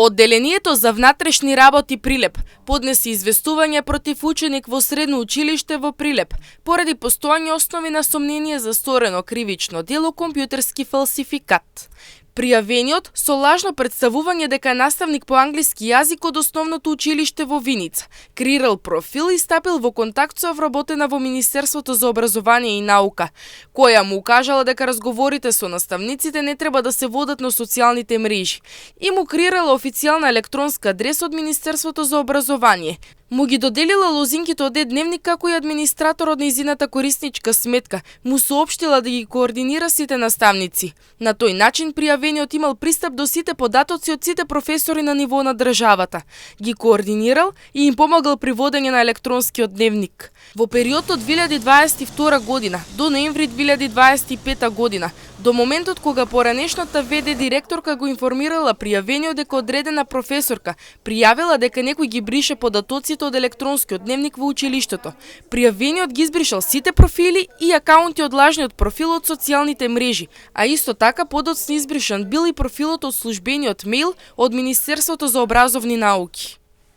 Одделението за внатрешни работи Прилеп поднесе известување против ученик во средно училиште во Прилеп поради постојање основи на сомнение за сторено кривично дело компјутерски фалсификат. Пријавениот со лажно представување дека е наставник по англиски јазик од основното училиште во Виница, креирал профил и стапил во контакт со вработена во Министерството за образование и наука, која му укажала дека разговорите со наставниците не треба да се водат на социјалните мрежи и му креирала официјална електронска адреса од Министерството за образование. Му ги доделила лозинките од дневник како и администратор од нејзината корисничка сметка, му соопштила да ги координира сите наставници. На тој начин пријавениот имал пристап до сите податоци од сите професори на ниво на државата, ги координирал и им помогал при водење на електронскиот дневник. Во периодот од 2022 година до ноември 2025 година, до моментот кога поранешната ВД директорка го информирала пријавениот дека одредена професорка пријавила дека некој ги брише податоците од електронскиот дневник во училиштето, пријавениот ги избришал сите профили и акаунти од лажниот профил од социјалните мрежи, а исто така подоцна избришан бил и профилот од службениот мејл од Министерството за образовни науки.